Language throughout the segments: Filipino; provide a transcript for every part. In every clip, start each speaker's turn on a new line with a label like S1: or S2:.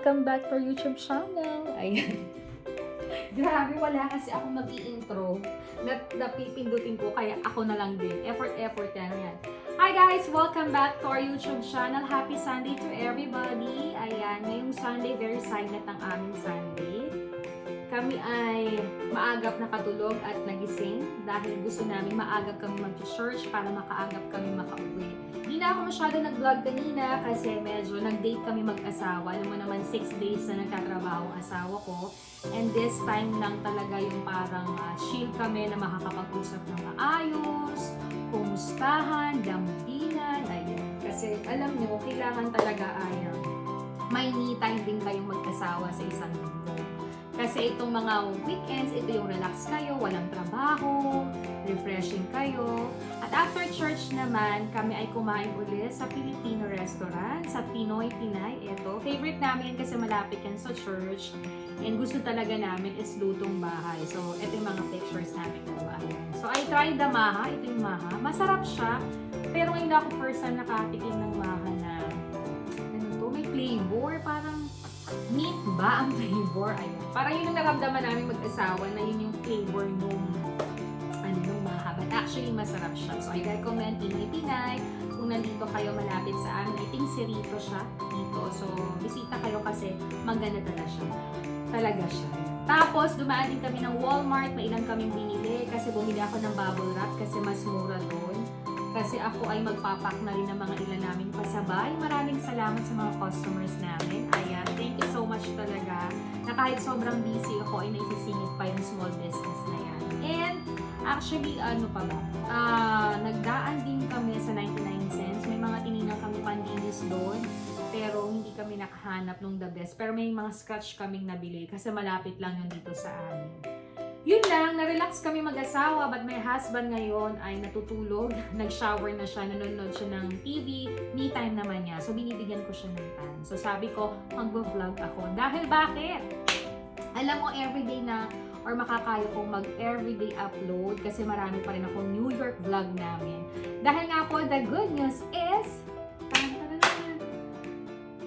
S1: Welcome back to our YouTube channel. Ayan. Grabe, wala kasi ako mag-i-intro. Napipindutin ko, kaya ako na lang din. Effort yan. Hi guys! Welcome back to our YouTube channel. Happy Sunday to everybody. Ayan, ngayong Sunday, very silent ang aming Sunday. Kami ay maagap nakatulog at nagising dahil gusto namin maagap kami mag-church para makaagap kami makauwi. Hindi na ako masyado nag-vlog kanina kasi medyo nag-date kami mag-asawa. Alam mo naman, 6 days na nagtatrabaho ang asawa ko. And this time lang talaga yung parang chill kami na makakapag-usap ng maayos, kumustahan, damdinan, ayun. Kasi alam nyo, kailangan talaga ay may me time din kayong mag-asawa sa isang linggo. Kasi itong mga weekends, ito yung relax kayo, walang trabaho, refreshing kayo. At after church naman, kami ay kumain ulit sa Filipino restaurant, sa Pinoy Pinay. Ito, favorite namin kasi malapit yan sa church. And gusto talaga namin is lutong bahay. So, ito yung mga pictures namin dalawa. So, I tried the maha. Ito yung maha. Masarap siya. Pero ngayon ako first time nakatikim ng maha na ano to, may flavor. Parang meat ba ang flavor? Ayan. Parang yun ang naramdaman namin mag-asawa na yun yung flavor nung maha. But actually, masarap siya. So, I recommend Pinoy Pinay. Kung nandito kayo malapit sa amin, I think Cerrito siya dito. So, bisita kayo kasi maganda talaga siya. Tapos, dumaan din kami ng Walmart. May ilang kaming binili kasi bumili ako ng bubble wrap kasi mas mura doon. Kasi ako ay magpapak na rin ng mga ilan namin pasabay. Maraming salamat sa mga customers namin. Ayan, thank you so much talaga. Na kahit sobrang busy ako ay naisisingit pa yung small business na yan. And actually, ano pa ba? Nagdaan din kami sa 99 cents. May mga tininang kami pandinis doon. Pero hindi kami nakahanap nung the best. Pero may mga scotch kaming nabili kasi malapit lang yun dito sa amin. Yun lang, na-relax kami mag-asawa, but my husband ngayon ay natutulog, nag-shower na siya, nanonood siya ng TV, me time naman niya. So, binibigyan ko siya ng time. So, sabi ko, mag-vlog ako. Dahil bakit? Alam mo, everyday na, or makakaya kong mag-everyday upload kasi marami pa rin akong New York vlog namin. Dahil nga po, the good news is,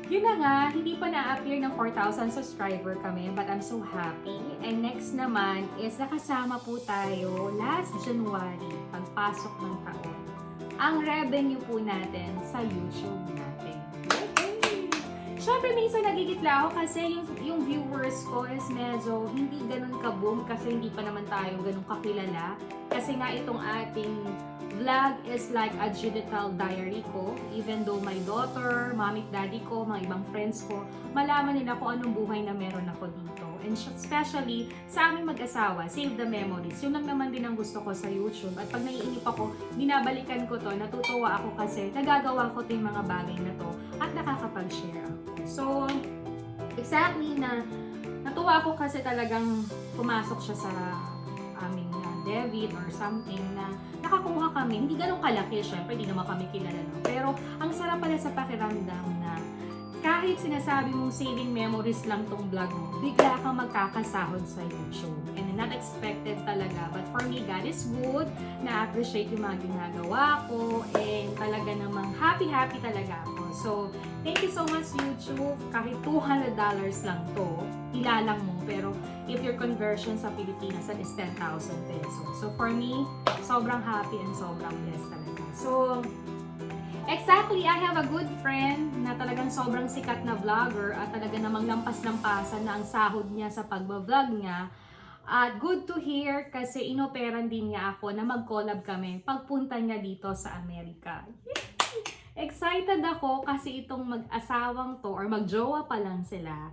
S1: yun na nga, hindi pa na-appear ng 4,000 subscriber kami, but I'm so happy. And next naman is nakasama po tayo last January, pagpasok ng taon, ang revenue po natin sa YouTube natin. Siyempre, minsan nagigitla ako kasi yung viewers ko is medyo hindi ganun ka-boom kasi hindi pa naman tayo ganun kakilala. Kasi nga itong ating vlog is like a digital diary ko. Even though my daughter, mommy, daddy ko, mga ibang friends ko, malaman nila kung anong buhay na meron ako dito. And especially sa aming mag-asawa, save the memories. Yun lang naman din ang gusto ko sa YouTube. At pag naiinip ako, binabalikan ko to, natutuwa ako kasi nagagawa ko to yung mga bagay na to at nakakapag-share ako. So, exactly natuwa ako kasi talagang pumasok siya sa aming debit or something na nakakuha kami. Hindi ganun kalaki, syempre, hindi naman kami kilala. No? Pero, ang sarap pala sa pakiramdam na kahit sinasabi mong saving memories lang tong vlog mo, bigla kang magkakasahod sa YouTube. And not expected talaga. But for me, God is good. Na-appreciate yung mga ginagawa ko. And talaga namang happy talaga ako. So, thank you so much YouTube. Kahit $200 lang to, ilalang mo. Pero, if your conversion sa Pilipinas is 10,000 pesos. So, for me, sobrang happy and sobrang blessed talaga. So, exactly, I have a good friend na talagang sobrang sikat na vlogger at talaga namang lampas-lampasan na ang sahod niya sa pagbablog niya. At good to hear kasi inoperan din niya ako na mag-collab kami pagpunta niya dito sa Amerika. Excited ako kasi itong mag-asawang to or mag-jowa pa lang sila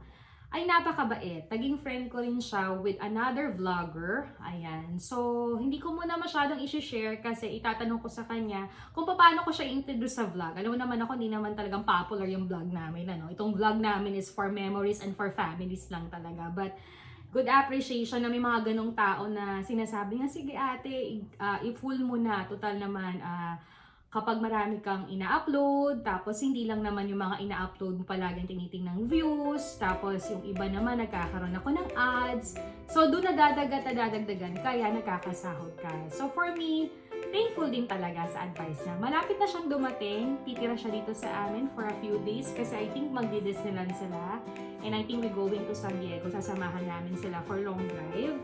S1: ay napakabait. Naging friend ko rin siya with another vlogger. Ayan. So, hindi ko muna masyadong isi-share kasi itatanong ko sa kanya kung paano ko siya introduce sa vlog. Alam mo naman ako, hindi naman talagang popular yung vlog namin. Ano? Itong vlog namin is for memories and for families lang talaga. But, good appreciation na may mga ganong tao na sinasabi nga, sige ate, i-full mo na. Total naman, kapag marami kang ina-upload, tapos hindi lang naman yung mga ina-upload mo palaging tinitingnan views, tapos yung iba naman nagkakaroon ako ng ads. So, doon nadadagdagan, kaya nagkakasahod ka. So, for me, thankful din talaga sa advice niya. Malapit na siyang dumating, titira siya dito sa amin for a few days kasi I think magdi-Disneyland sila. And I think we're going to San Diego, sasamahan namin sila for long drive.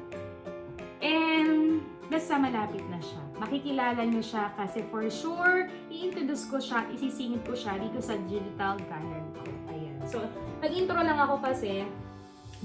S1: And basta malapit na siya. Makikilala niyo siya kasi for sure, i-introduce ko siya, isisingit ko siya dito sa digital diary ko. Ayan. So, nag-intro lang ako kasi,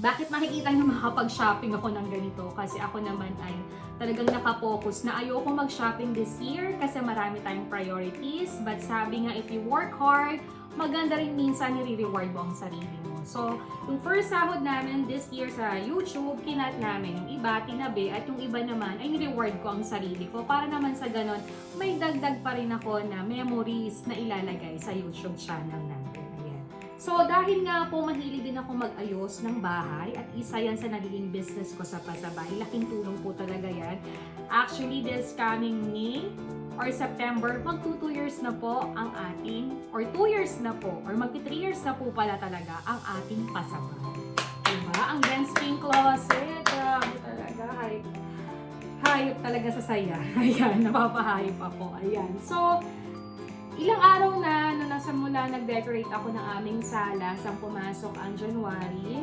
S1: bakit makikita niyo makapag-shopping ako ng ganito? Kasi ako naman ay talagang nakapokus na ayoko mag-shopping this year kasi marami tayong priorities. But sabi nga, if you work hard, maganda rin minsan nire-reward mo ang sarili mo. So, yung first sahod namin this year sa YouTube, kinat namin. Yung iba, tinabi, at yung iba naman ay nireward ko ang sarili ko. Para naman sa ganon, may dagdag pa rin ako na memories na ilalagay sa YouTube channel natin. Ayan. So, dahil nga po mahilig din ako mag-ayos ng bahay at isa yan sa nagiging business ko sa Pasabay. Laking tulong po talaga yan. Actually, this coming May or September, mag 2 years na po ang ating, or 2 years na po, or mag 3 years na po pala talaga ang ating Pasabay. Diba? Ang Ben's Pink Closet, grabe talaga, hayop talaga sa saya. Ayan, napapahayop ako. Ayan. So, ilang araw na, nasa mula nag-decorate ako ng aming sala sa pumasok ang January,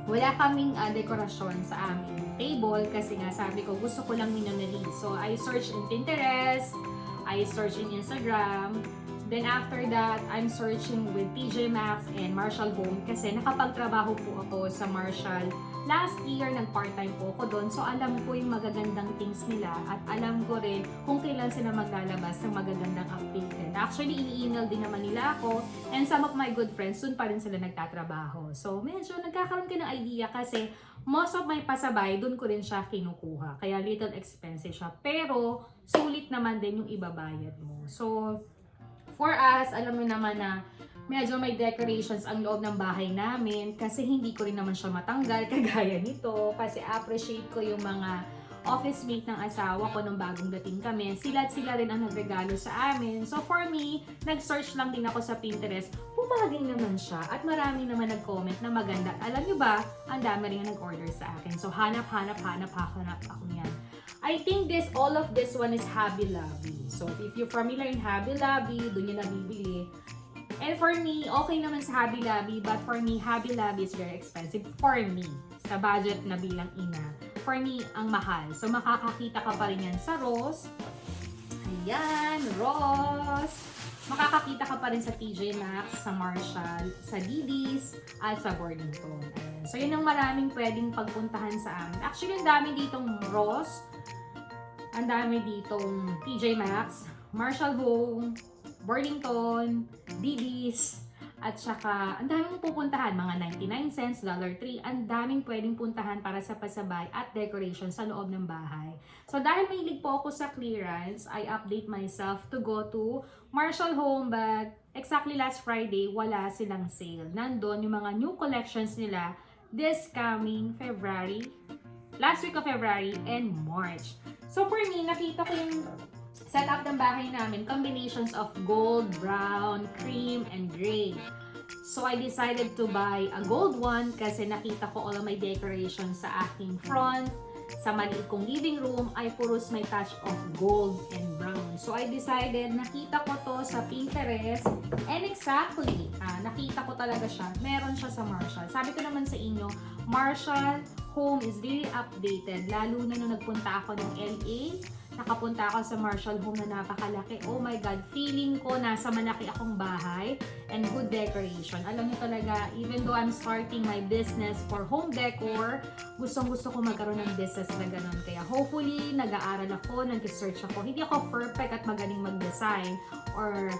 S1: wala kaming dekorasyon sa aming table kasi nga sabi ko gusto ko lang minimally. So I search in Pinterest, I search in Instagram, then after that I'm searching with TJ Maxx and Marshall Home kasi nakapagtrabaho po ako sa Marshall. Last year, nag-part-time po ako doon. So, alam ko yung magagandang things nila at alam ko rin kung kailan sila maglalabas ng magagandang update. Actually, ini-email din naman nila ako and some of my good friends, doon pa rin sila nagtatrabaho. So, medyo nagkakaroon ka ng idea kasi most of my pasabay, doon ko rin siya kinukuha. Kaya little expensive siya. Pero, sulit naman din yung ibabayad mo. So, for us, alam mo naman na medyo may decorations ang loob ng bahay namin kasi hindi ko rin naman siya matanggal kagaya nito kasi appreciate ko yung mga office mate ng asawa ko nung bagong dating kami. Sila rin ang nagregalo sa amin. So for me, nag-search lang din ako sa Pinterest. Pumaging naman siya at marami naman nag-comment na maganda. Alam nyo ba, ang dami rin nag-order sa akin. So hanap ako niyan. I think all of this one is Hobby Lobby. So if you're familiar in Hobby Lobby, doon nyo nabibili. And for me, okay naman sa Hobby Lobby, but for me, Hobby Lobby is very expensive for me. Sa budget na bilang ina. For me, ang mahal. So, makakakita ka pa rin yan sa Ross. Ayan, Ross. Makakakita ka pa rin sa TJ Maxx, sa Marshall, sa Didis, at sa Burlington. Ayan. So, yun ang maraming pwedeng pagpuntahan sa amin. Actually, ang dami ditong Ross. Ang dami ditong TJ Maxx, Marshall Home, Burlington, Didis, at saka ang daming pupuntahan, mga 99 cents, $3, ang daming pwedeng puntahan para sa pasabay at decoration sa loob ng bahay. So dahil mahilig po ako sa clearance, I update myself to go to Marshall Home, but exactly last Friday, wala silang sale. Nandun yung mga new collections nila this coming February, last week of February and March. So for me, nakita ko yung setup ng bahay namin, combinations of gold, brown, cream, and gray. So I decided to buy a gold one kasi nakita ko all of my decorations sa aking front. Sa maliit kong living room ay puros may touch of gold and brown. So I decided, nakita ko to sa Pinterest and exactly, nakita ko talaga siya. Meron siya sa Marshall. Sabi ko naman sa inyo, Marshall Home is really updated. Lalo na nung nagpunta ako ng LA, nakapunta ako sa Marshall Home na napakalaki. Oh my God, feeling ko nasa malaki akong bahay and good decoration. Alam niyo talaga, even though I'm starting my business for home decor, gustong-gusto ko magkaroon ng business na ganun. Kaya hopefully, nag-aaral ako, nag-research ako. Hindi ako perfect at magaling mag-design or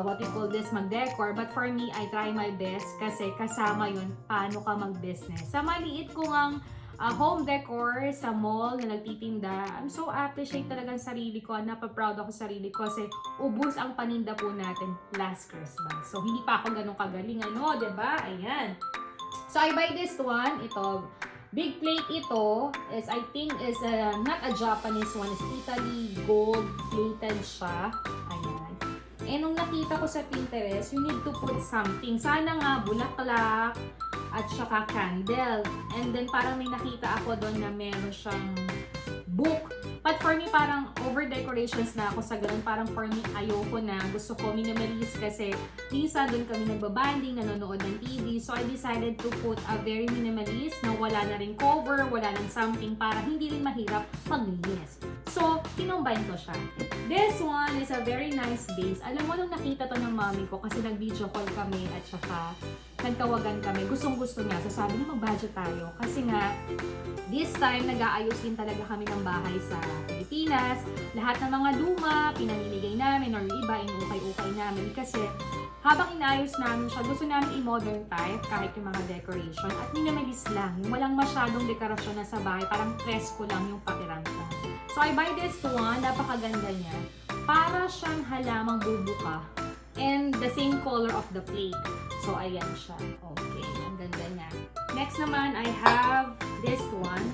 S1: what we call this, mag-decor. But for me, I try my best kasi kasama yun, paano ka mag-business. Sa maliit ko ngang home decor sa mall na nagtitinda, I'm so appreciate talaga ang sarili ko. Napaproud ako sa sarili ko kasi ubus ang paninda po natin last Christmas. So, hindi pa ako ganun kagaling, diba? Ayan. So, I buy this one. Ito, big plate ito is, I think, is not a Japanese one. It's Italy gold plated siya. Ayan. Eh, nung nakita ko sa Pinterest, you need to put something. Sana nga, bulaklak, at saka candle. And then, parang may nakita ako doon na meron siyang book. But for me, parang over-decorations na ako sa ganun. Parang for me, ayoko na. Gusto ko minimalist kasi minsan doon kami nagbabanding, nanonood ng TV. So, I decided to put a very minimalist na wala na rin cover, wala nang something para hindi rin mahirap maglinis. So, kinumbine ko siya. This one is a very nice base. Alam mo, nung nakita to ng mami ko, kasi nag-video call kami at saka nagtawagan kami, gustong-gusto niya. So, sabi niya, mag-budget tayo. Kasi nga, this time, nag-aayos din talaga kami ng bahay sa Pilipinas. Lahat ng mga luma, pinamimigay namin, or yung iba, inukay-ukay namin. Kasi, habang inaayos namin siya, gusto namin i-modern type, kahit yung mga decoration. At minimalist lang. Yung walang masyadong dekorasyon na sa bahay, parang presko lang yung pakiramdam. So, I buy this one. Napakaganda niya. Para siyang halamang bubuka. And the same color of the plate. So, ayan siya. Okay, ang ganda niya. Next naman, I have this one.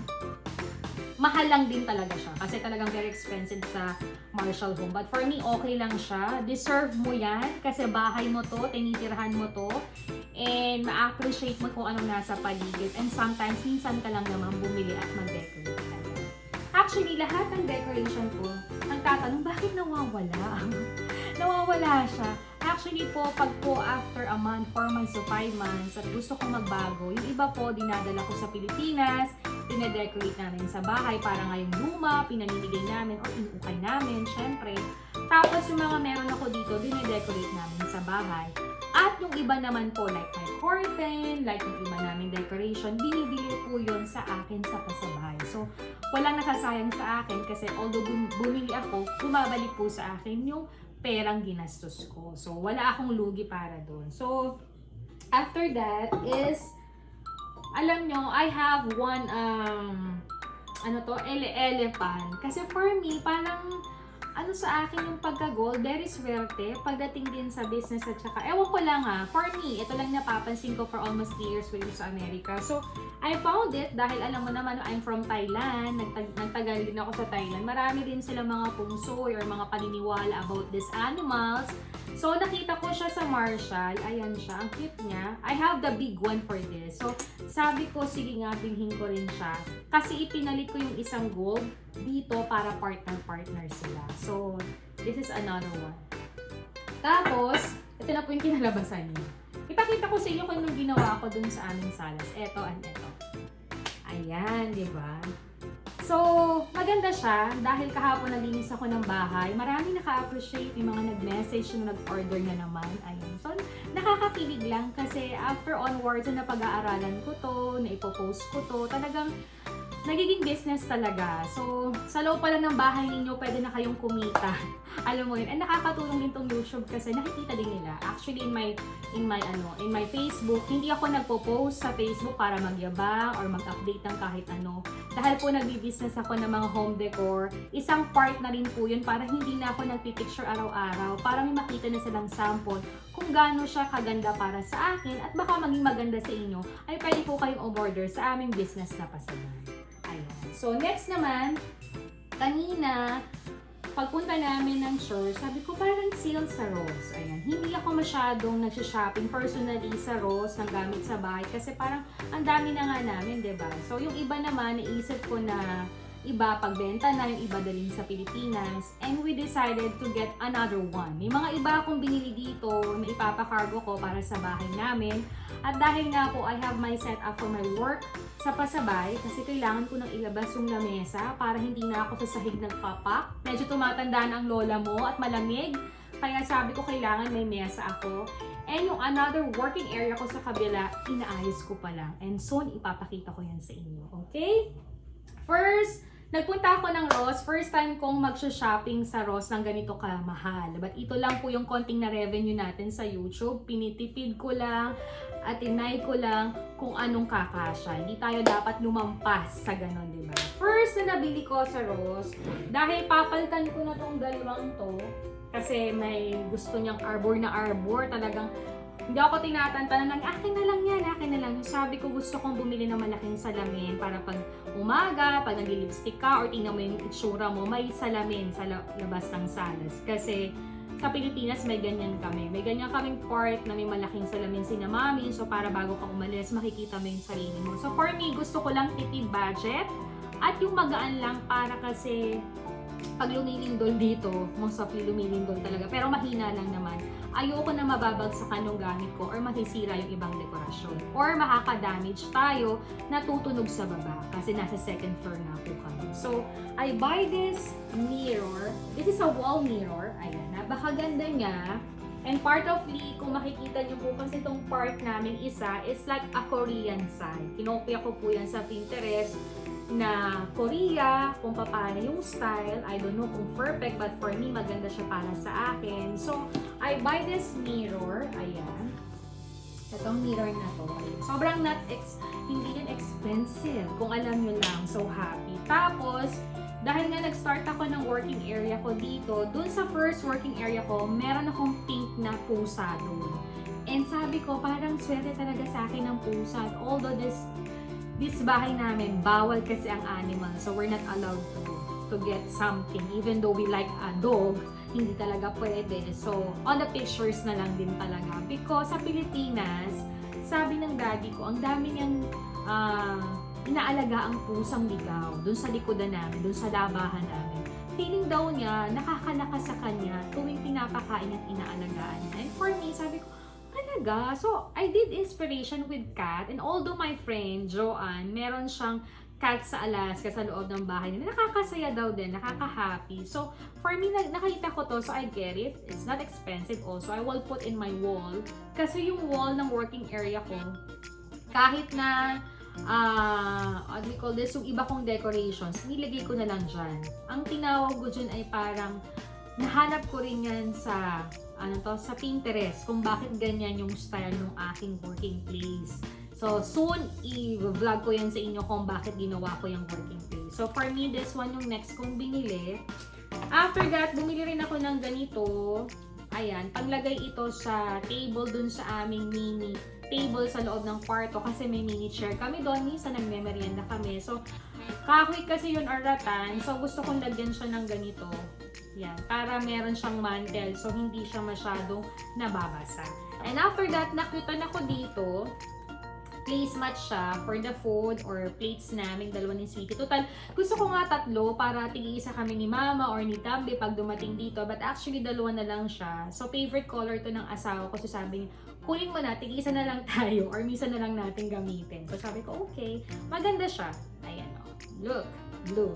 S1: Mahal lang din talaga siya. Kasi talagang very expensive sa Marshall Home. But for me, okay lang siya. Deserve mo yan. Kasi bahay mo to, tinitirhan mo to. And ma-appreciate mo kung anong nasa paligid. And sometimes, minsan ka lang naman bumili at mag-decorate. Actually, lahat ng decoration ko, nagtatanong, bakit nawawala? Nawawala siya. Actually po, pag po after a month, 4 months to 5 months, at gusto kong magbago, yung iba po, dinadala ko sa Pilipinas, pinadecorate namin sa bahay, para nga yung luma, pinamimigay namin, o inukay namin, syempre. Tapos yung mga meron ako dito, dinadecorate namin sa bahay. At yung iba naman po, like my curtain, like yung iba namin decoration, binibili po yun sa akin sa pasabahay. So, walang nakasayang sa akin kasi although bumili ako, bumabalik po sa akin yung perang ginastos ko. So, wala akong lugi para doon. So, after that is, alam nyo, I have one, elephant. Kasi for me, parang, sa akin yung pagka-gold, very swerte pagdating din sa business at saka, ewan ko lang for me, ito lang napapansin ko for almost 3 years with sa America. So, I found it dahil alam mo naman, I'm from Thailand, nagtagal din ako sa Thailand. Marami din sila mga pungsoy or mga paniniwala about these animals. So, nakita ko siya sa Marshall. Ayan siya, ang cute niya. I have the big one for this. So, sabi ko, sige nga, bilhin ko rin siya. Kasi ipinalit ko yung isang gold dito para partner-partner sila. So, this is another one. Tapos, ito na po yung kinalabasan niya. Ipakita ko sa inyo kung anong ginawa ko dun sa aming salas. Ito and ito. Ayan, di ba? So, maganda siya dahil kahapon nalinis ako ng bahay. Marami naka-appreciate, yung mga nag-message yung nag-order na naman. Ayun. So, nakakakilig lang kasi after onwards na pag-aaralan ko to, na ipopost ko to, talagang nagiging business talaga. So, sa loob pala ng bahay ninyo, pwede na kayong kumita. Alam mo yun. And nakakatulong din tong YouTube kasi nakikita din nila. Actually, in my Facebook, hindi ako nagpo-post sa Facebook para magyabang or mag-update ng kahit ano. Dahil po nagbi-business ako ng mga home decor, isang part na rin po yun para hindi na ako nagpipicture araw-araw. Para may makita na silang sample kung gaano siya kaganda para sa akin at baka maging maganda sa inyo, ay pwede po kayong umorder sa aming business na pasabahay. So, next naman, kanina, pagpunta namin ng church, sabi ko parang sale sa Ross. Ayan, hindi ako masyadong nagsha-shopping personally sa Ross ng gamit sa bahay kasi parang ang dami na nga namin, diba? So, yung iba naman, naisip ko na iba pagbenta na, yung iba dalhin sa Pilipinas. And we decided to get another one. May mga iba akong binili dito na ipapakargo ko para sa bahay namin. At dahil nga po, I have my setup for my work sa pasabay kasi kailangan ko nang ilabas yung lamesa para hindi na ako sa sahig nagpapak. Medyo tumatanda na ang lola mo at malamig. Kaya sabi ko kailangan may mesa ako. And yung another working area ko sa kabila, inaayos ko pa lang. And soon, ipapakita ko yan sa inyo. Okay? First, nagpunta ako ng Ross. First time kong mag-shopping sa Ross ng ganito kamahal. But ito lang po yung konting na revenue natin sa YouTube. Pinitipid ko lang at inay ko lang kung anong kakasya. Hindi tayo dapat lumampas sa ganon, diba? First na nabili ko sa Ross, dahil papalitan ko na tong dalawang to, kasi may gusto niyang arbor, talagang hindi ako tinatantanan ng akin na lang yan, akin na lang. Sabi ko gusto kong bumili ng malaking salamin para pag umaga, pag nag-lipstick ka or tingnan mo yung itsura mo, may salamin sa labas ng salas. Kasi sa Pilipinas may ganyan kami. May ganyan kaming part na may malaking salamin si na mami. So para bago ka umalis, makikita mo yung sarili mo. So for me, gusto ko lang tipid budget at yung magaan lang para kasi pag lumilindol dito, most softly lumilindol talaga. Pero mahina lang naman. Ayoko na mababagsakan yung gamit ko or masisira yung ibang dekorasyon. Or makaka-damage tayo na tutunog sa baba kasi nasa second floor na po kami. So, I buy this mirror. This is a wall mirror. Ayan, napakaganda niya. And part of Lee, kung makikita niyo po kasi itong part namin isa, is like a Korean side. Kinopia ko po yan sa Pinterest na Korea, kung paano yung style. I don't know kung perfect, but for me, maganda siya para sa akin. So, I buy this mirror. Ayan. Itong mirror na to. Ayan. Sobrang hindi din expensive. Kung alam nyo lang, so happy. Tapos, dahil nga nag-start ako ng working area ko dito, dun sa first working area ko, meron akong pink na pusa dun. And sabi ko, parang swerte talaga sa akin ng pusa. Although this bahay namin, bawal kasi ang animal. So, we're not allowed to get something. Even though we like a dog, hindi talaga pwede. So, on the pictures na lang din talaga. Because sa Pilipinas, sabi ng daddy ko, ang dami niyang inaalaga ang pusang ligaw. Dun sa likodan namin, dun sa labahan namin. Feeling daw niya, nakakalakas sa kanya tuwing pinapakain at inaalagaan. And for me, sabi ko, talaga. So, I did inspiration with cat. And although my friend, Joanne, meron siyang cat sa Alaska sa loob ng bahay nila, nakakasaya daw din, nakaka-happy. So, for me, nakita ko to, so I get it. It's not expensive also. I will put in my wall. Kasi yung wall ng working area ko, kahit na, what we call this, yung iba kong decorations, nilagay ko na lang dyan. Ang tinawag ko dyan ay parang, nahanap ko rin yan sa sa Pinterest kung bakit ganyan yung style ng aking working place. So, soon, i-vlog ko yan sa inyo kung bakit ginawa ko yung working place. So, for me, this one yung next kong binili. After that, bumili rin ako ng ganito. Ayan, paglagay ito sa table dun sa aming mini table sa loob ng kwarto kasi may mini chair kami doon. Minsan nagme-merienda kami. So, kahoy kasi yun or rattan. So, gusto kong lagyan siya ng ganito. Yan, para meron siyang mantel. So, hindi siya masyadong nababasa. And after that, nakutan ako dito. Placemat siya for the food or plates namin, dalawa ni Sweetie. Total, gusto ko nga tatlo para tig-isa kami ni Mama or ni Tambi pag dumating dito. But actually, dalawa na lang siya. So, favorite color to ng asawa ko. So, sabi niya, kunin mo na, tig-isa na lang tayo or minsan na lang natin gamitin. So, sabi ko, okay. Maganda siya. Ayan o. Look, blue.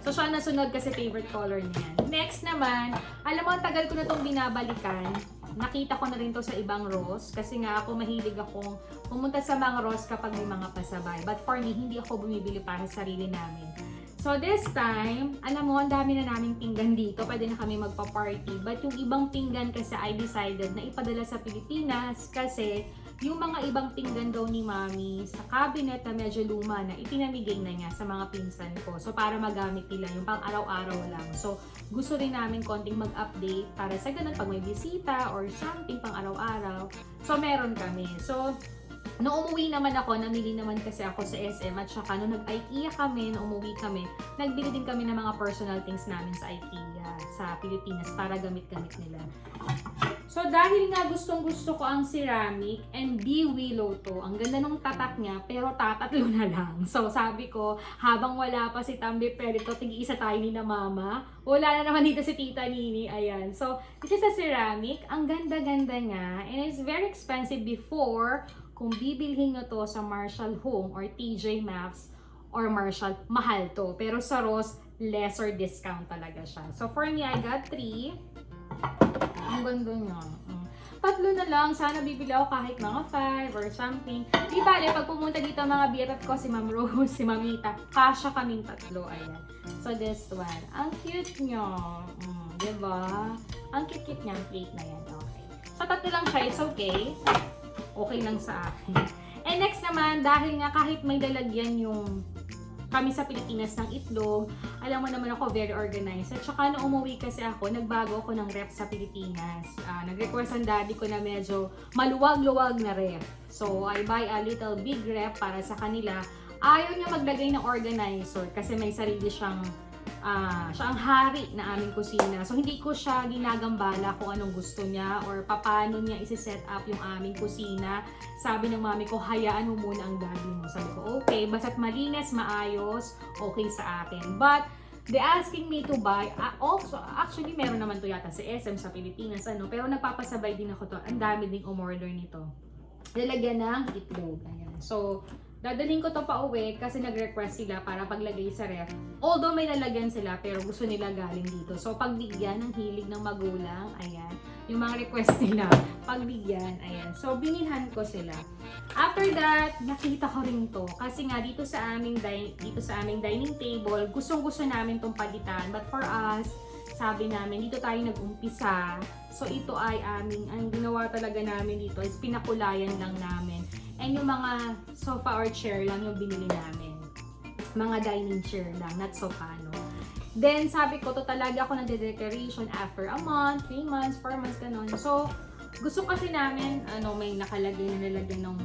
S1: So, siya nasunod kasi favorite color niya. Next naman, alam mo, ang tagal ko na itong binabalikan. Nakita ko na rin to sa ibang Ross kasi nga ako mahilig akong pumunta sa mga Ross kapag may mga pasabay. But for me, hindi ako bumibili para sa sarili namin. So this time, alam mo, ang dami na naming pinggan dito. Pwede na kami magpa-party. But yung ibang pinggan kasi I decided na ipadala sa Pilipinas kasi yung mga ibang pinggan daw ni Mami sa cabinet na medyo luma na ipinamigay na niya sa mga pinsan ko. So para magamit nila yung pang araw-araw lang. So gusto rin namin konting mag-update para sa ganun pag may bisita or something pang araw-araw. So meron kami. So nung umuwi naman ako, namili naman kasi ako sa SM at saka nung nag-IKEA kami, nung umuwi kami, nagbili din kami ng mga personal things namin sa IKEA sa Pilipinas para gamit-gamit nila. So dahil nga gustong-gusto ko ang ceramic and willow to, ang ganda nung tatak niya pero tatatlo na lang. So sabi ko, habang wala pa si Tambi Perito, tig-isa tayo ni na Mama. Wala na naman dito si Tita Nini, ayan. So this is a ceramic, ang ganda-ganda niya and it's very expensive before. Kung bibilhin nyo to sa Marshall Home or TJ Maxx or Marshall, mahal to. Pero sa Ross, lesser discount talaga siya. So for me, I got 3. Ang ganda niya. Tatlo na lang. Sana bibili ako kahit mga 5 or something. Di bale, pag pumunta dito mga birat ko, si Ma'am Rose, si Mamita, kasya kaming tatlo. Ayan. So this one. Ang cute niya. Diba? Ang cute-cute niya ang plate na yan. Okay. So tatlo lang siya. It's okay. Okay lang sa akin. And next naman, dahil nga kahit may lalagyan yung kami sa Pilipinas ng itlog, alam mo naman ako very organized. At saka nung umuwi kasi ako, nagbago ako ng ref sa Pilipinas. Nag-request ang daddy ko na medyo maluwag-luwag na ref. So, I buy a little big ref para sa kanila. Ayaw niya maglagay ng organizer kasi may sarili siyang siya ang hari na aming kusina. So, hindi ko siya ginagambala kung anong gusto niya or paano niya isi-set up yung aming kusina. Sabi ng mami ko, hayaan mo muna ang daddy mo. Sabi ko, okay, basta't malinis, maayos, okay sa akin. But, they asking me to buy, also, actually, meron naman to yata sa SM sa Pilipinas, pero nagpapasabay din ako to. Ang dami ding umorder nito. Lalagyan ng itlog. Ayan. So, dadalhin ko to pa uwi kasi nag-request sila para paglagay sa ref. Although may lalagyan sila, pero gusto nila galing dito. So, pagbigyan ng hilig ng magulang, ayan. Yung mga request nila, pagbigyan, ayan. So, binilhan ko sila. After that, nakita ko rin to. Kasi nga, dito sa aming dining table, gustong-gusto namin tong palitan. But for us, sabi namin, dito tayo nag-umpisa. So, ito ay ang ginawa talaga namin dito is pinakulayan lang namin. And yung mga sofa or chair lang yung binili namin. Mga dining chair lang, not sofa, no? Then, sabi ko, to talaga ako nagde-decoration after a month, 3 months, 4 months, ganun. So, gusto kasi namin, may nakalagay na nilagyan ng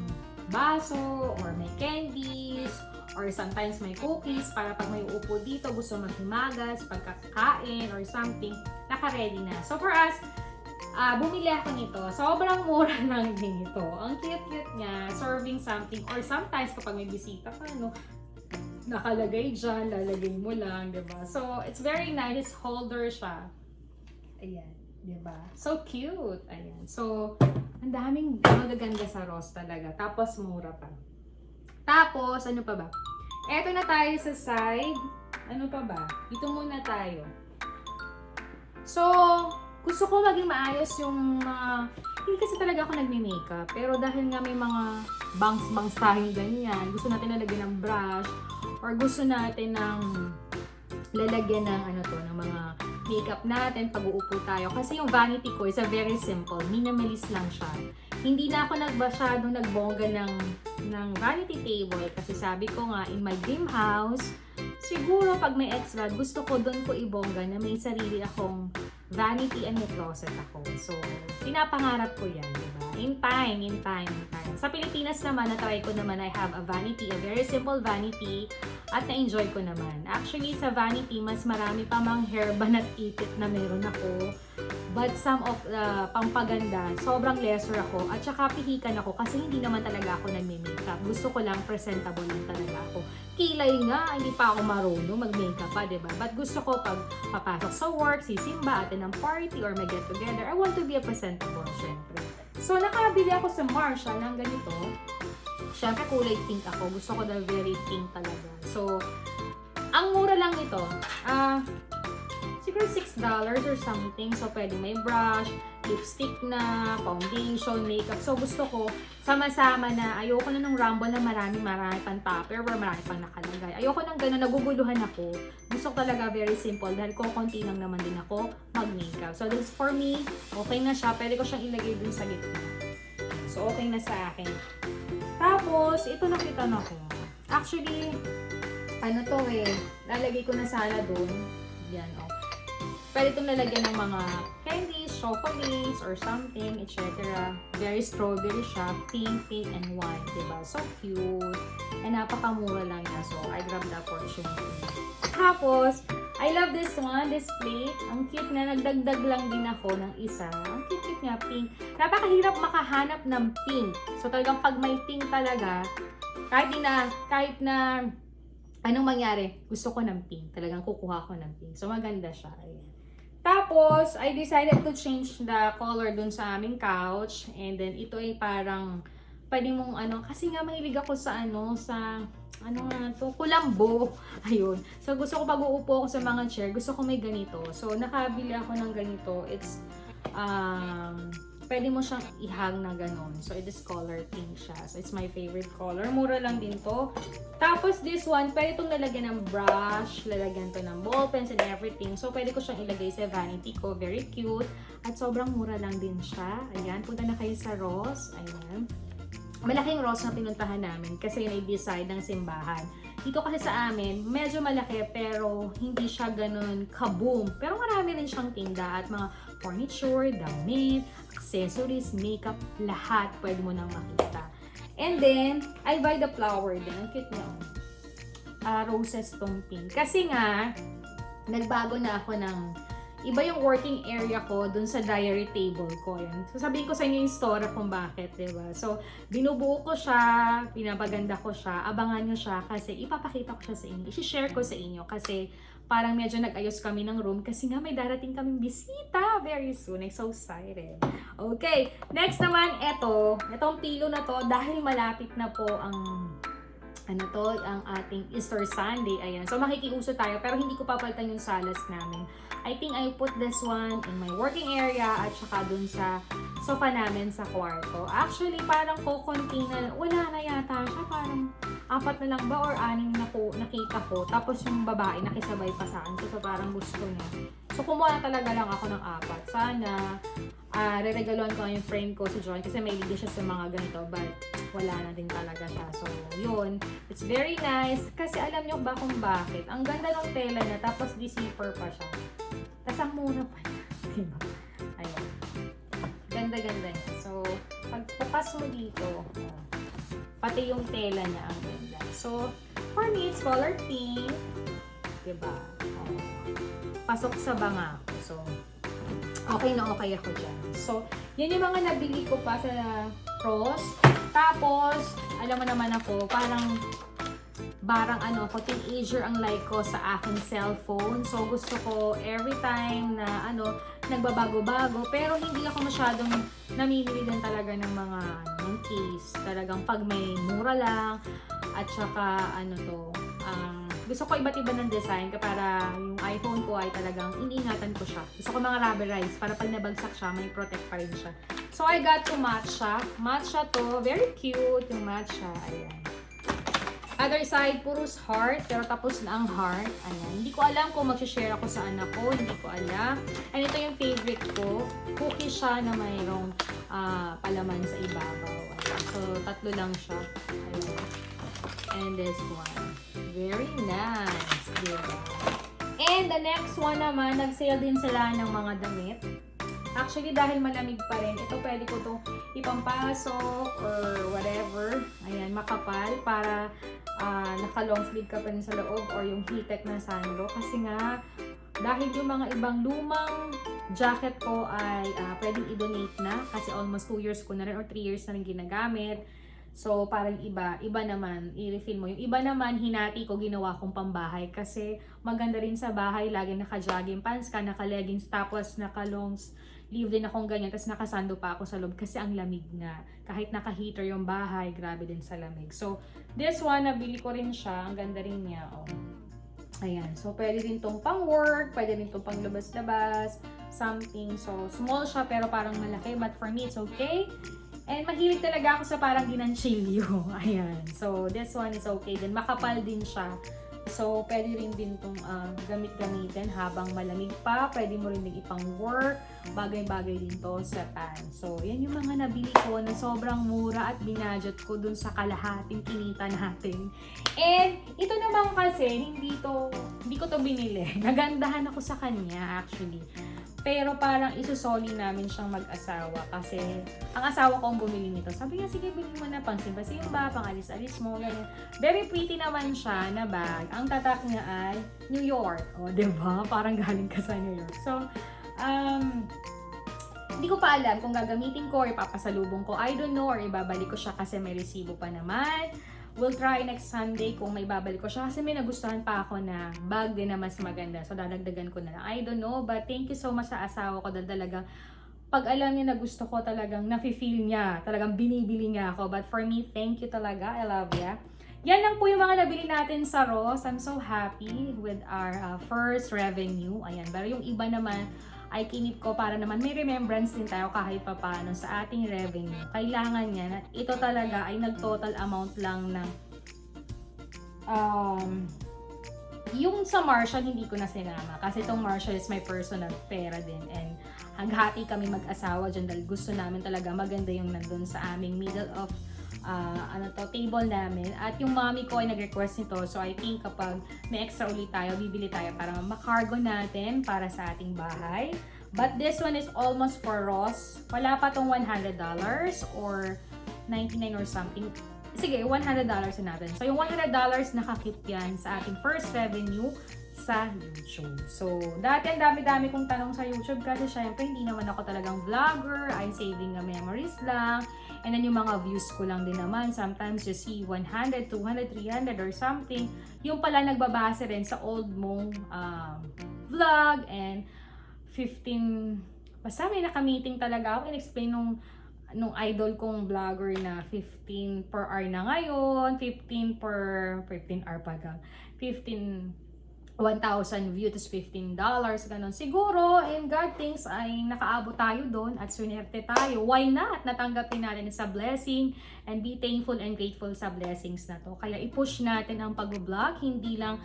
S1: baso, or may candies, or sometimes may cookies, para pag may upo dito, gusto maghimagas, pagkakain, or something, naka-ready na. So, for us, bumili ako nito. Sobrang mura lang din ito. Ang cute-cute niya, serving something, or sometimes kapag may bisita ka, nakalagay dyan, lalagay mo lang, diba? So, it's very nice. Holder siya. Ayan, diba? So cute. Ayan. So, ang daming magaganda sa Ross talaga. Tapos, mura pa. Tapos, ano pa ba? Eto na tayo sa side. Ano pa ba? Dito muna tayo. So, gusto ko maging maayos yung hindi kasi talaga ako nagme-makeup. Pero dahil nga may mga bangs-bangs tayong ganyan, gusto natin lalagyan ng brush, or gusto natin ng lalagyan ng ng mga makeup natin pag uupo tayo. Kasi yung vanity ko is a very simple, minimalist lang siya. Hindi na ako masyadong nagbongga ng vanity table kasi sabi ko nga, in my dream house, siguro pag may extra, gusto ko doon ko ibongga na may sarili akong vanity and may closet ako. So, pinapangarap ko yan, diba? In time. Sa Pilipinas naman, na-try ko naman, I have a vanity, a very simple vanity, at na-enjoy ko naman. Actually, sa vanity, mas marami pa mang hairban at ipit na meron ako. But some of the pampaganda, sobrang lesser ako. At saka pihikan ako kasi hindi naman talaga ako nagme-makeup. Gusto ko lang presentable lang talaga ako. Kilay nga, hindi pa ako marunong mag-makeup pa, diba? But gusto ko pag papasok sa work, sisimba, atin ng party, or may get together, I want to be a presentable, syempre. So, nakabili ako sa Marsha ng ganito. Syempre, kulay pink ako. Gusto ko na very pink talaga. So, ang mura lang ito. Siguro $6 or something. So, pwede may brush, lipstick na, foundation, makeup. So, gusto ko sama-sama na. Ayoko na ng rumble na marami pang topper or marami pang nakalagay. Ayoko nang gano'n, naguguluhan ako. Gusto ko talaga very simple dahil konti lang naman din ako mag-makeup. So, this for me, okay na siya. Pwede ko siyang ilagay dun sa gitna. So, okay na sa akin. Tapos, ito nakita na ko. Actually, lalagay ko na sana dun. Yan, okay. Pwede itong lalagyan ng mga candies, chocolates, or something, etc. Very strawberry siya, pink, and white, diba? So cute. And napakamura lang niya. So, I grabbed the opportunity. Tapos, I love this one, this plate. Ang cute na, nagdagdag lang din ako ng isa. Ang cute niya, pink. Napakahirap makahanap ng pink. So, talagang pag may pink talaga, kahit na anong mangyari, gusto ko ng pink. Talagang kukuha ko ng pink. So, maganda siya. Ayan. Tapos, I decided to change the color dun sa aming couch. And then, ito ay parang, pwede mong kasi nga mahilig ako sa kulambo. Ayun. So, gusto ko pag uupo ako sa mga chair, gusto ko may ganito. So, nakabili ako ng ganito. It's, pwede mo siyang ihang na ganon. So, it is color pink siya. So, it's my favorite color. Mura lang din to. Tapos, this one, pwede itong lalagyan ng brush, lalagyan to ng ball pens and everything. So, pwede ko siyang ilagay sa vanity ko. Very cute. At sobrang mura lang din siya. Ayan, punta na kayo sa Ross. Ayan. Malaking Ross na pinuntahan namin kasi yun ay beside ng simbahan. Dito kasi sa amin, medyo malaki pero hindi siya ganun kaboom. Pero marami rin siyang tinda at mga furniture, damit, accessories, makeup, lahat pwede mo nang makita. And then, I buy the flower din. Ang cute niya. Roses tong pink. Kasi nga, nagbago na ako ng iba yung working area ko dun sa diary table ko. Yan. So, sabihin ko sa inyo yung story kung bakit, diba? So, binubuo ko siya, pinapaganda ko siya, abangan nyo siya kasi ipapakita ko siya sa inyo. I-share ko sa inyo kasi parang medyo nag-ayos kami ng room kasi nga may darating kaming bisita very soon. I'm so excited. Okay, next naman, itong pilo na to dahil malapit na po ang ang ating Easter Sunday. Ayan. So, makikiuso tayo pero hindi ko papalitan yung salas namin. I think I put this one in my working area at saka dun sa sofa namin sa kwarto. Actually, parang kukunti na, wala na yata siya. Parang 4 na lang ba or 6 na po nakita ko. Tapos yung babae nakisabay pa sa akin. So, parang gusto niya. So, kumuha na talaga lang ako ng 4. Sana, re-regaluhan ko yung friend ko si Joy kasi may liga siya sa mga ganito but wala na din talaga siya. So, yun. It's very nice kasi alam niyo ba kung bakit? Ang ganda ng tela niya tapos di-zipper pa siya. Tapos ang muna pa niya. Diba? Ayan. Ganda-ganda niya. So, pagbukas mo dito, pati yung tela niya ang ganda. So, for me, it's color pink. Diba? Pasok sa banga ko. So, okay na okay ako dyan. So, yan yung mga nabili ko pa sa Ross. Tapos, alam mo naman ako, parang teenager ang like ko sa aking cellphone. So, gusto ko every time na nagbabago-bago. Pero hindi ako masyadong namimili din talaga ng mga case. Talagang pag may mura lang. At saka, gusto ko iba't iba ng design para yung iPhone ko ay talagang iniingatan ko siya. Gusto ko mga rubberized para pag nabagsak siya, may protect pa rin siya. So, I got to matcha. Matcha to. Very cute yung matcha. Ayan. Other side, puros heart. Pero tapos na ang heart. Ayan. Hindi ko alam kung mag-share ako sa anak ko. Hindi ko alam. And ito yung favorite ko. Cookie siya na mayroong palaman sa ibabaw. Ayan. So, 3 lang siya. Ayan. And this one. Very nice. Diba? And the next one naman, nag-sale din sila ng mga damit. Actually, dahil malamig pa rin, ito pwede ko itong ipampasok or whatever. Ayan, makapal para naka-long sleeve ka pa rin sa loob or yung heattech na sandro. Kasi nga, dahil yung mga ibang lumang jacket ko ay pwedeng i-donate na kasi almost 2 years ko na rin or 3 years na rin ginagamit. So, parang iba naman, i-refill mo. Yung iba naman, hinati ko, ginawa kong pambahay. Kasi maganda rin sa bahay, lagi naka-jogging pants ka, naka-leggings, tapos naka-long sleeve din akong ganyan. Tapos nakasando pa ako sa loob kasi ang lamig nga. Kahit naka-heater yung bahay, grabe din sa lamig. So, this one, nabili ko rin siya. Ang ganda rin niya. Oh. Ayan. So, pwede din tong pang-work, pwede din tong pang-labas-labas, something. So, small siya pero parang malaki. But for me, it's okay. And mahilig talaga ako sa parang ginanchilyo. Ayan. So, this one is okay din. Makapal din siya. So, pwede rin din itong gamit-gamitin habang malamig pa. Pwede mo rin din ipang-work. Bagay-bagay din to sa tan. So, yan yung mga nabili ko na sobrang mura at binadget ko dun sa kalahating kinita natin. And, ito naman kasi, hindi ko to binili. Nagandahan ako sa kanya, actually. Pero parang isusoli namin siyang mag-asawa kasi ang asawa ko ang bumili nito. Sabi niya, sige, bilhin mo na pang simba-simba, pang alis-alis mo. Ganyan. Very pretty naman siya na bag. Ang tatak niya ay New York. O, diba? Parang galing ka sa New York. So, hindi ko pa alam kung gagamitin ko or ipapasalubong ko. I don't know or ibabalik ko siya kasi may resibo pa naman. We'll try next Sunday kung may babalik ko siya kasi may nagustuhan pa ako na bag din na mas maganda. So, dadagdagan ko na lang. I don't know, but thank you so much sa asawa ko dahil talagang pag alam niya na gusto ko talagang nafe-feel niya. Talagang binibili niya ako. But for me, thank you talaga. I love ya. Yan lang po yung mga nabili natin sa Ross. I'm so happy with our first revenue. Ayan. Pero yung iba naman, ay kinip ko para naman may remembrance din tayo kahit papano sa ating revenue. Kailangan yan at ito talaga ay nag-total amount lang ng yung sa Marshall hindi ko na sinama kasi itong Marshall is my personal pera din and haghati kami mag-asawa dyan dahil gusto namin talaga maganda yung nandun sa aming middle of table namin. At yung mommy ko ay nag-request nito. So, I think kapag may extra ulit tayo, bibili tayo para makargo natin para sa ating bahay. But this one is almost for Ross. Wala pa tong $100 or 99 or something. Sige, $100 na natin. So, yung $100 nakakip yan sa ating first revenue sa YouTube. So, dati ang dami-dami kong tanong sa YouTube kasi syempre hindi naman ako talagang vlogger. I'm saving memories lang. And then yung mga views ko lang din naman. Sometimes you see 100, 200, 300 or something. Yung pala nagbabase rin sa old mong vlog and 15... Basta may nakamiting talaga ako. In-explain nung idol kong vlogger na 15 per hour na ngayon. 15 hour pa gang. 1,000 view, tas $15, ganun. Siguro, in God thinks, ay nakaabot tayo doon at sunerte tayo. Why not? Natanggapin natin sa blessing and be thankful and grateful sa blessings na to. Kaya i-push natin ang pag-vlog, hindi lang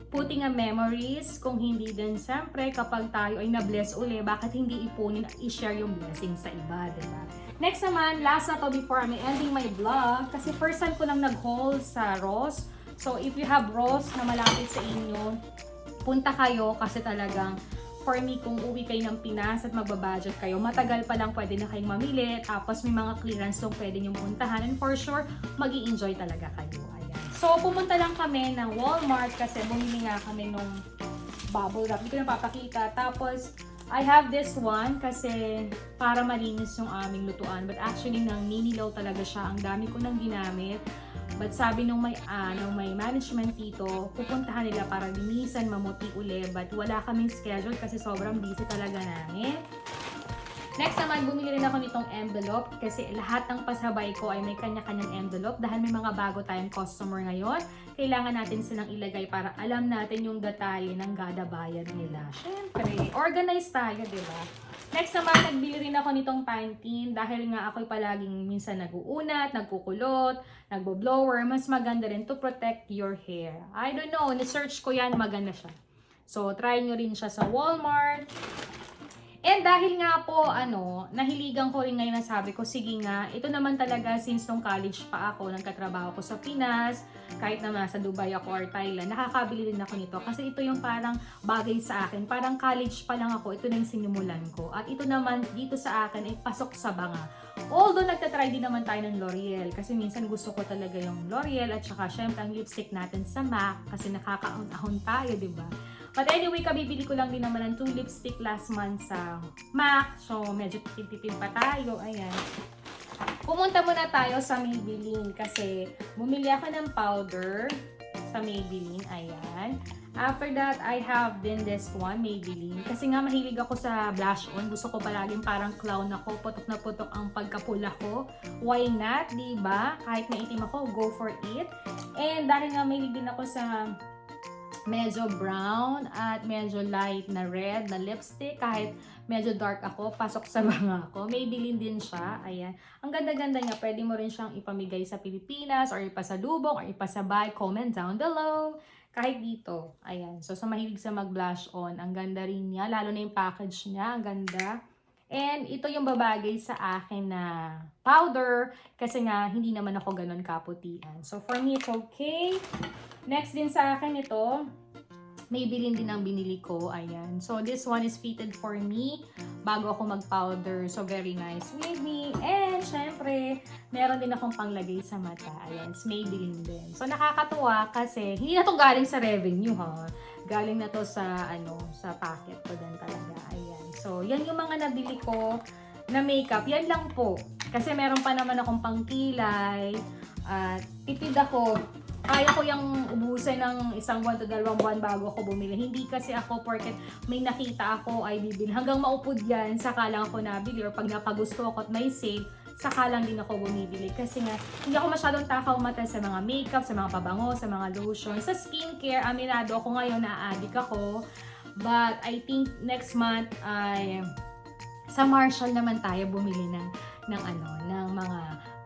S1: putting a memories, kung hindi din siyempre kapag tayo ay na-bless uli, bakit hindi ipunin at i-share yung blessing sa iba, diba? Next naman, last na to before I'm ending my vlog, kasi first time ko nang nag-haul sa Ross. So, if you have Ross na malapit sa inyo, punta kayo kasi talagang for me, kung uwi kayo ng Pinas at magbabudget kayo, matagal pa lang pwede na kayong mamili. Tapos may mga clearance nung pwede nyo puntahan. And for sure, mag-i-enjoy talaga kayo. Ayan. So, pumunta lang kami ng Walmart kasi bumili nga kami nung bubble wrap. Hindi ko napapakita. Tapos, I have this one kasi para malinis yung aming lutuan. But actually, nang ninilaw talaga siya. Ang dami ko nang ginamit. But sabi nung may management dito, pupuntahan nila para linisan, mamuti uli. But wala kaming schedule kasi sobrang busy talaga namin. Next naman, bumili rin ako nitong envelope kasi lahat ng pasabay ko ay may kanya-kanyang envelope dahil may mga bago tayong customer ngayon. Kailangan natin silang ilagay para alam natin yung detalye ng gada bayad nila. Siyempre, organized tayo, di ba? Next naman, nagbili rin ako nitong Pantene dahil nga ako'y palaging minsan nag-uunat, nagkukulot, nagbo-blower. Mas maganda rin to protect your hair. I don't know, ni-search ko yan, maganda siya. So, try nyo rin siya sa Walmart. And dahil nga po, nahiligan ko rin ngayon na sabi ko, sige nga, ito naman talaga since nung college pa ako, nagkatrabaho ko sa Pinas, kahit naman sa Dubai ako or Thailand, nakakabili rin ako nito. Kasi ito yung parang bagay sa akin. Parang college pa lang ako, ito na yung sinimulan ko. At ito naman, dito sa akin, ay pasok sa banga. Although, nagtatry din naman tayo ng L'Oreal. Kasi minsan gusto ko talaga yung L'Oreal at saka syempre ang lipstick natin sa MAC. Kasi nakakaahon tayo, di ba? But anyway, kabibili ko lang din naman ng 2 lipstick last month sa MAC. So, medyo tipid-tipid pa tayo. Ayan. Pumunta muna tayo sa Maybelline kasi bumili ako ng powder sa Maybelline. Ayan. After that, I have din this one, Maybelline. Kasi nga mahilig ako sa blush on. Gusto ko palaging parang clown ako. Putok na putok ang pagkapula ko. Why not? Diba? Kahit maitim ako, go for it. And dahil nga mahilig din ako sa medyo brown at medyo light na red na lipstick. Kahit medyo dark ako, pasok sa banga ko. Maybelline din siya. Ayan. Ang ganda-ganda niya. Pwede mo rin siyang ipamigay sa Pilipinas or ipasalubong or ipasabay. Comment down below. Kahit dito. Ayan. So, sa mahilig sa mag-blush on, ang ganda rin niya. Lalo na yung package niya. Ang ganda. And ito yung babagay sa akin na powder. Kasi nga, hindi naman ako ganun kaputian. So, for me, it's okay. Next din sa akin ito, Maybelline din ang binili ko. Ayan. So, this one is fitted for me bago ako mag-powder. So, very nice with me. And, syempre, meron din akong panglagay sa mata. Ayan. It's Maybelline din. So, nakakatuwa kasi hindi na to galing sa revenue, ha. Galing na to sa, sa packet ko din talaga. Ayan. So, yan yung mga nabili ko na makeup. Yan lang po. Kasi meron pa naman akong pangkilay. Tipid ako. Kaya ko yung ubusin ng 1 buwan to 2 buwan bago ako bumili. Hindi kasi ako porket may nakita ako ay bibili. Hanggang maupod yan, saka lang ako nabili. Or pag napagusto ako at may sale, saka lang din ako bumibili. Kasi nga, hindi ako masyadong takaw mata sa mga makeup, sa mga pabango, sa mga lotion. Sa skincare, aminado ako ngayon, na-addict ako. But I think next month ay sa Marshall naman tayo bumili ng mga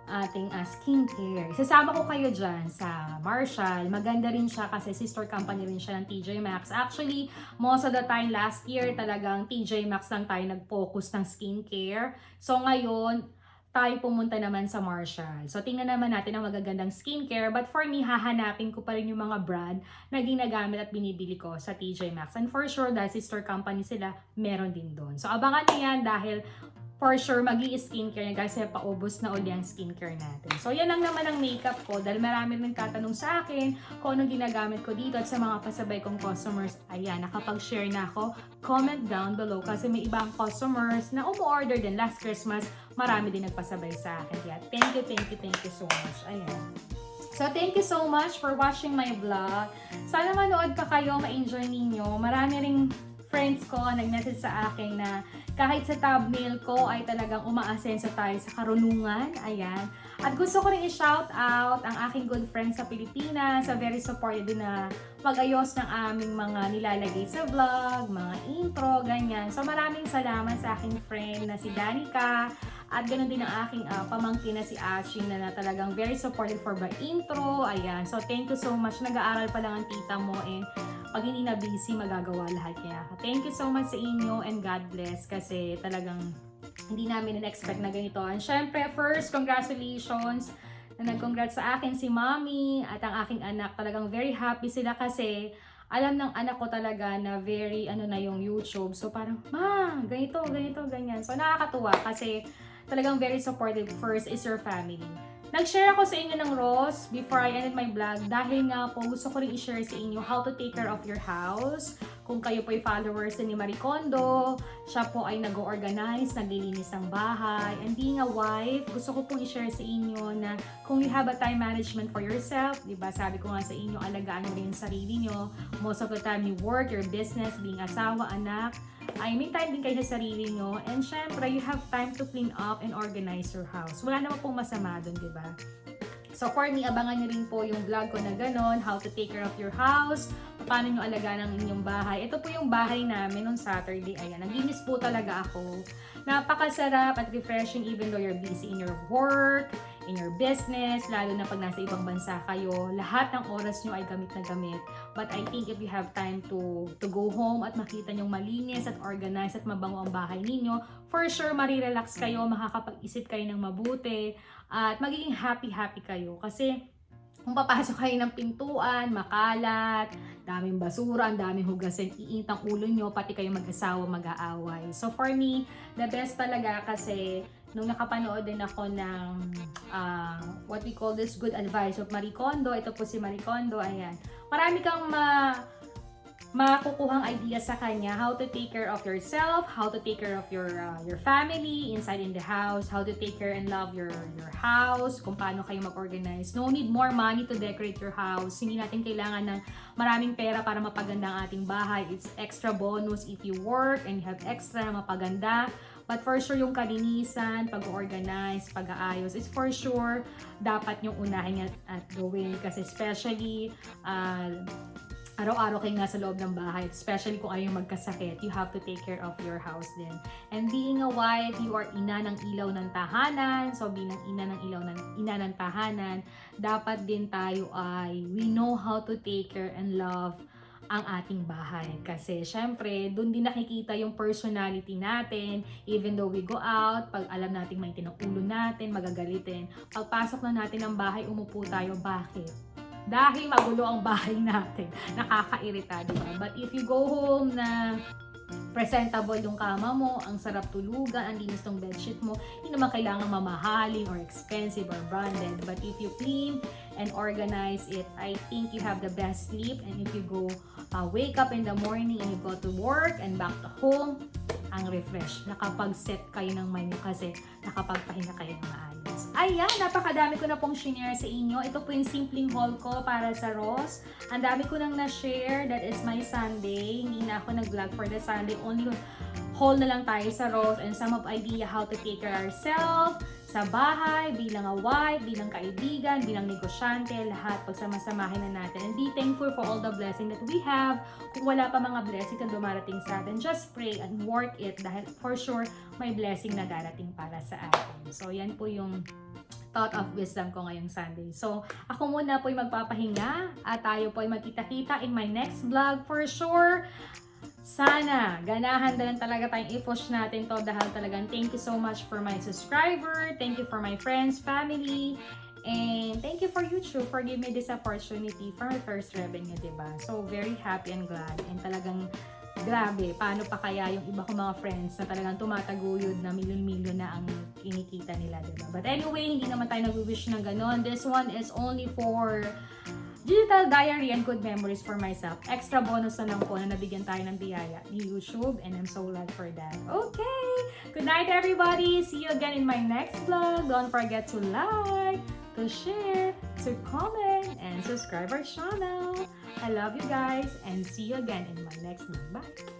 S1: ating skincare. Sasama ko kayo dyan sa Marshall. Maganda rin siya kasi sister company rin siya ng TJ Maxx. Actually, most of the time last year talagang TJ Maxx lang tayo nag-focus ng skincare. So ngayon, tayo pumunta naman sa Marshall. So tingnan naman natin ang magagandang skincare. But for me, hahanapin ko pa rin yung mga brand na ginagamit at binibili ko sa TJ Maxx. And for sure, dahil sister company sila, meron din doon. So abangan niyo yan dahil for sure, mag-i-skincare niya guys, paubos na uli ang skincare natin. So, yan lang naman ang makeup ko dahil marami rin tatanong sa akin kung anong ginagamit ko dito at sa mga pasabay kong customers. Ayan, nakapag-share na ako. Comment down below kasi may ibang customers na umu-order din last Christmas. Marami din nagpasabay sa akin. Kaya, thank you so much. Ayan. So, thank you so much for watching my vlog. Sana manood pa kayo, ma-enjoy ninyo. Marami ring friends ko nag-message sa akin na kahit sa thumbnail ko ay talagang umaasenso tayo sa karunungan. Ayan. At gusto ko rin i-shout out ang aking good friends sa Pilipinas, sa very supportive din na mag-ayos ng aming mga nilalagay sa vlog, mga intro, ganyan. So maraming salamat sa aking friend na si Danica. At ganoon din ang aking pamangkin na si Ashing na talagang very supportive for the intro. Ayan. So thank you so much. Nag-aaral pa lang ang tita mo and pag hindi na busy, magagawa lahat niya. Thank you so much sa inyo and God bless kasi talagang hindi namin in-expect na ganito. And syempre, first, congratulations na nag-congrats sa akin si Mommy at ang aking anak. Talagang very happy sila kasi alam ng anak ko talaga na very na yung YouTube. So parang, ma, ganito, ganyan. So nakakatuwa kasi talagang very supportive. First is your family. Nag-share ako sa inyo ng Ross before I ended my vlog dahil nga po gusto ko rin i-share sa inyo how to take care of your house. Kung kayo po ay followers ni Marie Kondo, siya po ay nag-organize, naglilinis ng bahay. And being a wife, gusto ko pong i-share sa inyo na kung you have a time management for yourself, diba sabi ko nga sa inyo, alagaan mo rin yung sarili nyo. Most of the time you work, your business, being asawa, anak, ay may time din kayo sa sarili nyo. And syempre, you have time to clean up and organize your house. Wala naman pong masama dun, diba? So for me, abangan nyo rin po yung vlog ko na ganon, how to take care of your house, paano nyo alagaan ang inyong bahay. Ito po yung bahay namin on Saturday. Ayan, naglinis po talaga ako. Napakasarap at refreshing even though you're busy in your work, in your business, lalo na pag nasa ibang bansa kayo. Lahat ng oras nyo ay gamit na gamit. But I think if you have time to go home at makita nyong malinis at organized at mabango ang bahay ninyo, for sure marirelax kayo, makakapag-isip kayo ng mabuti, at magiging happy kayo. Kasi kung papasok kayo ng pintuan, makalat, daming basura, ang daming hugasin, iinit ang ulo nyo, pati kayo mag-asawa, mag-aaway. So for me, the best talaga kasi nung nakapanood din ako ng what we call this good advice of Marie Kondo. Ito po si Marie Kondo, ayan. Marami kang makukuhang idea sa kanya, how to take care of yourself, how to take care of your family inside in the house, how to take care and love your house, kung paano kayo mag-organize. No need more money to decorate your house. Hindi natin kailangan ng maraming pera para mapaganda ang ating bahay. It's extra bonus if you work and you have extra na mapaganda. But for sure, yung kalinisan, pag-organize, pag-aayos, is for sure dapat yung unahin at gawin. Kasi especially, araw-araw kayo nasa loob ng bahay, especially kung ayaw magkasakit, you have to take care of your house din. And being a wife, you are ina ng ilaw ng tahanan. So bilang ina ng tahanan, dapat din tayo ay we know how to take care and love ang ating bahay. Kasi syempre, doon din nakikita yung personality natin. Even though we go out, pag alam natin may ulo natin, magagalitin. Pagpasok na natin ng bahay, umupo tayo. Bakit? Dahil magulo ang bahay natin. Nakakairita, diba? But if you go home na presentable yung kama mo, ang sarap tulugan, ang linis ng bedsheet mo, hindi naman kailangan mamahaling or expensive or branded. But if you clean and organize it, I think you have the best sleep. And if you go wake up in the morning and you go to work and back to home, ang refresh. Nakapag-set kayo ng menu kasi nakapagpahinga kayo ng maayos. Ayan, napakadami ko na pong share sa inyo. Ito po yung simpleng haul ko para sa Ross. Ang dami ko nang na-share. That is my Sunday. Hindi na ako nag-vlog for the Sunday. Only haul na lang tayo sa Ross and some of idea how to take care ourselves sa bahay, bilang a wife, bilang kaibigan, bilang negosyante, lahat pagsama-samahin na natin. And be thankful for all the blessing that we have. Kung wala pa mga blessing na dumarating sa atin, just pray and work it dahil for sure may blessing na darating para sa atin. So yan po yung thought of wisdom ko ngayong Sunday. So ako muna po ay magpapahinga at tayo po ay magkita-kita in my next vlog for sure. Sana, ganahan na lang talaga tayong i-push natin to dahil talagang thank you so much for my subscriber, thank you for my friends, family, and thank you for YouTube for giving me this opportunity for my first revenue, diba? So, very happy and glad. And talagang grabe, paano pa kaya yung iba kong mga friends na talagang tumataguyod na milyon-milyon na ang kinikita nila, diba? But anyway, hindi naman tayo nag-wish ng ganon. This one is only for digital diary and good memories for myself. Extra bonus na lang po na nabigyan tayo ng biyaya ni YouTube, and I'm so glad for that. Okay! Good night, everybody! See you again in my next vlog. Don't forget to like, to share, to comment, and subscribe our channel. I love you guys, and see you again in my next vlog. Bye!